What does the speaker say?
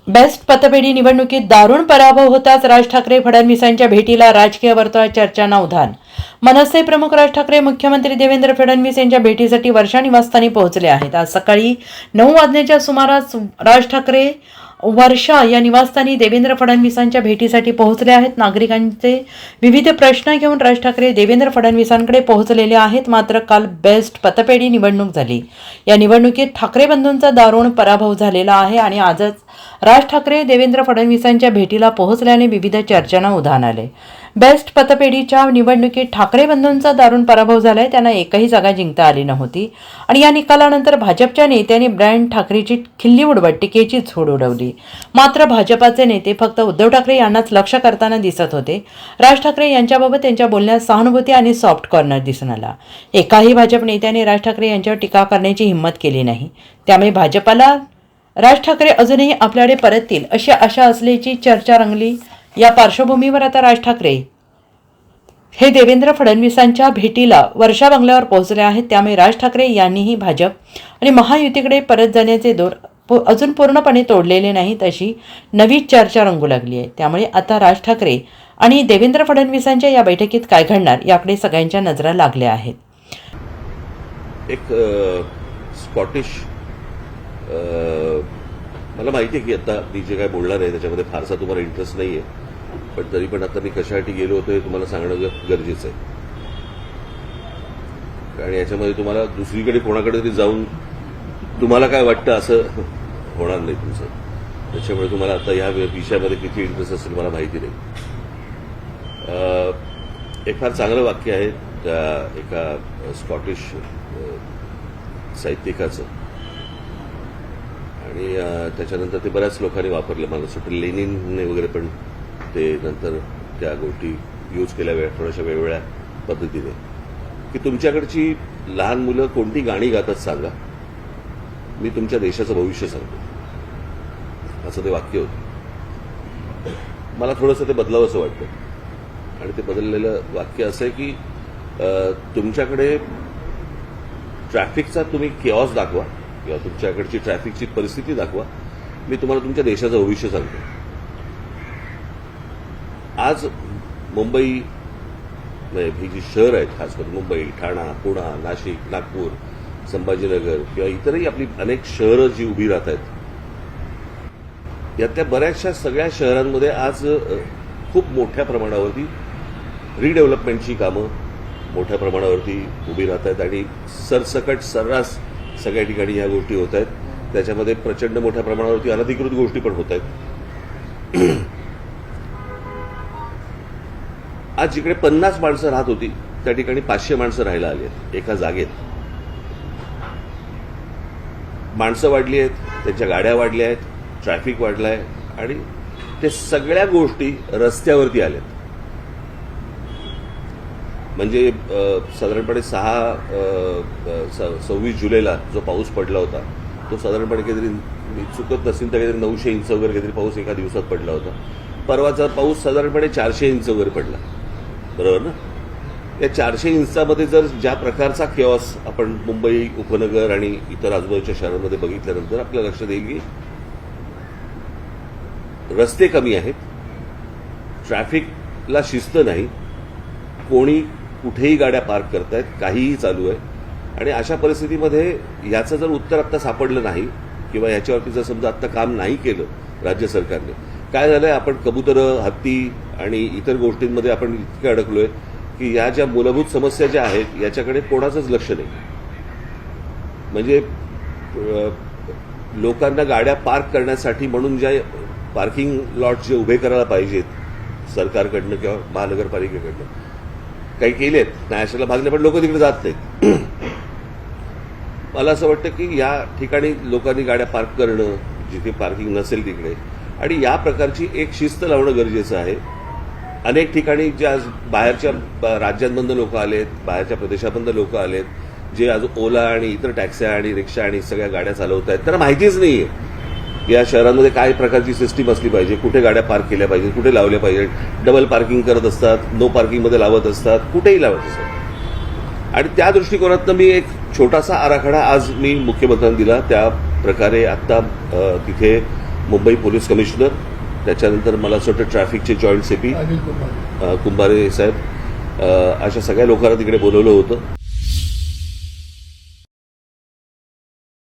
Best पतपेढी निवडणुकीत दारुण पराभव होताच राज ठाकरे फडणवीसांच्या भेटीला राजकीय वर्तुळात चर्चांना उधाण. मनसे प्रमुख राज ठाकरे मुख्यमंत्री देवेंद्र फडणवीस यांच्या भेटीसाठी वर्षा निवासस्थानी पोहोचले आहेत. आज सकाळी 9 वाजण्याच्या सुमारास राज ठाकरे वर्षा या निवासस्थानी देवेंद्र फडणवीसांच्या भेटीसाठी पोहोचले आहेत. नागरिकांचे विविध प्रश्न घेऊन राज ठाकरे देवेंद्र फडणवीसांकडे पोहोचलेले आहेत. मात्र काल बेस्ट पतपेढी निवडणूक झाली. या निवडणुकीत ठाकरे बंधूंचा दारुण पराभव झालेला आहे आणि आजच राज ठाकरे देवेंद्र फडणवीसांच्या भेटीला पोहोचल्याने विविध चर्चांना उधाण आले. बेस्ट पतपेढीच्या निवडणुकीत ठाकरे बंधूंचा दारुण पराभव झालाय. त्यांना एकही जागा जिंकता आली नव्हती आणि या निकालानंतर भाजपच्या नेत्यांनी ब्रँड ठाकरेची खिल्ली उडवत टीकेची झोड उडवली. मात्र भाजपाचे नेते फक्त उद्धव ठाकरे यांनाच लक्ष करताना दिसत होते. राज ठाकरे यांच्याबाबत त्यांच्या बोलण्यात सहानुभूती आणि सॉफ्ट कॉर्नर दिसून आला. एकाही भाजप नेत्याने राज ठाकरे यांच्यावर टीका करण्याची हिंमत केली नाही. त्यामुळे भाजपाला राज ठाकरे अजूनही आपल्याकडे परततील अशी आशा असल्याची चर्चा रंगली. या पार्श्वभूमीवर आता राज ठाकरे हे देवेंद्र फडणवीसांच्या भेटीला वर्षा बंगल्यावर पोहोचले आहेत. त्यामुळे राज ठाकरे यांनीही भाजप आणि महायुतीकडे परत जाण्याचे दोर अजून पूर्णपणे तोडलेले नाहीत अशी नवी चर्चा रंगू लागली आहे. त्यामुळे आता राज ठाकरे आणि देवेंद्र फडणवीसांच्या या बैठकीत काय घडणार याकडे सगळ्यांच्या नजरा लागल्या आहेत. एक स्कॉटिश मला माहिती आहे की आता मी जे काय बोलणार आहे त्याच्यामध्ये फारसा तुम्हाला इंटरेस्ट नाही आहे, पण तरी पण आता मी कशासाठी गेलो होतो हे तुम्हाला सांगणं गरजेचं आहे. आणि याच्यामध्ये तुम्हाला दुसरीकडे कोणाकडे तरी जाऊन तुम्हाला काय वाटतं असं होणार नाही तुमचं. त्याच्यामुळे तुम्हाला आता या विषयामध्ये किती इंटरेस्ट असेल मला माहिती नाही. एक फार चांगलं वाक्य आहे त्या एका स्कॉटिश साहित्यिकाचं आणि त्याच्यानंतर ते बऱ्याच लोकांनी वापरलं. मला असं वाटतं लेनिनने वगैरे पण ते नंतर त्या गोष्टी यूज केल्या थोड्याशा वेगवेगळ्या पद्धतीने की तुमच्याकडची लहान मुलं कोणती गाणी गातात सांगा, मी तुमच्या देशाचं भविष्य सांगतो, असं ते वाक्य होतं. मला थोडंसं ते बदलावं असं वाटतं आणि ते बदललेलं वाक्य असं आहे की तुमच्याकडे ट्रॅफिकचा तुम्ही केऑस दाखवा किंवा तुमच्याकडची ट्रॅफिकची परिस्थिती दाखवा, मी तुम्हाला तुमच्या देशाचं भविष्य सांगतो. आज मुंबई ही जी शहर आहेत, खास करून मुंबई, ठाणा, पुणा, नाशिक, नागपूर, संभाजीनगर किंवा इतरही आपली अनेक शहरं जी उभी राहत आहेत, यातल्या बऱ्याचशा सगळ्या शहरांमध्ये आज खूप मोठ्या प्रमाणावरती रिडेव्हलपमेंटची कामं मोठ्या प्रमाणावरती उभी राहत आहेत आणि सरसकट सर्रास सगळ्या ठिकाणी ह्या गोष्टी होत आहेत. त्याच्यामध्ये प्रचंड मोठ्या प्रमाणावरती अनधिकृत गोष्टी पण होत आहेत. आज जिकडे 50 माणसं राहत होती त्या ठिकाणी 500 माणसं राहायला आली आहेत एका जागेत. माणसं वाढली आहेत, त्यांच्या गाड्या वाढल्या आहेत, ट्रॅफिक वाढलं आहे आणि ते सगळ्या गोष्टी रस्त्यावरती आल्यात. म्हणजे साधारणपणे 26 जुलैला जो पाऊस पडला होता तो साधारणपणे काहीतरी मी चुकत नसेल तर काहीतरी 900 इंच वगैरे काहीतरी पाऊस एका दिवसात पडला होता. परवाचा पाऊस साधारणपणे 400 इंच वगैरे पडला, बरोबर ना. या 400 इंचामध्ये जर ज्या प्रकारचा केऑस आपण मुंबई उपनगर आणि इतर आजूबाजूच्या शहरांमध्ये बघितल्यानंतर आपल्या लक्षात येईल की रस्ते कमी आहेत, ट्रॅफिकला शिस्त नाही, कोणी कुठेही गाड्या पार्क करतायत, काहीही चालू आहे. आणि अशा परिस्थितीमध्ये याचं जर उत्तर आत्ता सापडलं नाही किंवा याच्यावरती जर समजा आत्ता काम नाही केलं राज्य सरकारने, काय झालंय, आपण कबुतरं, हत्ती आणि इतर गोष्टींमध्ये आपण इतके अडकलोय की या ज्या मूलभूत समस्या ज्या आहेत याच्याकडे कोणाचंच लक्ष नाही. म्हणजे लोकांना गाड्या पार्क करण्यासाठी म्हणून ज्या पार्किंग लॉट जे उभे करायला पाहिजेत सरकारकडनं किंवा महानगरपालिकेकडनं, काही केलेत, नाशिकला भागले, पण लोक तिकडे जात नाहीत. मला असं वाटतं की या ठिकाणी लोकांनी गाड्या पार्क करणं, जिथे पार्किंग नसेल तिकडे, आणि या प्रकारची एक शिस्त लावणं गरजेचं आहे. अनेक ठिकाणी ज्या बाहेरच्या राज्यांमधनं लोक आलेत, बाहेरच्या प्रदेशामधनं लोक आलेत, जे आज ओला आणि इतर टॅक्स्या आणि रिक्षा आणि सगळ्या गाड्या चालवत आहेत, त्यांना माहितीच नाही आहे या शहरांमध्ये काय प्रकारची सिस्टीम असली पाहिजे, कुठे गाड्या पार्क केल्या पाहिजेत, कुठे लावल्या पाहिजेत. डबल पार्किंग करत असतात, नो पार्किंगमध्ये लावत असतात, कुठेही लावत असतात. आणि त्या दृष्टिकोनातनं मी एक छोटासा आराखडा आज मी मुख्यमंत्र्यांना दिला. त्या प्रकारे आत्ता तिथे मुंबई पोलीस कमिशनर, त्याच्यानंतर मला असं वाटतं ट्रॅफिकचे जॉईंट सीपी अनिल कुमार कुंभारे साहेब, अशा सगळ्या लोकांना तिकडे बोलवलं होतं.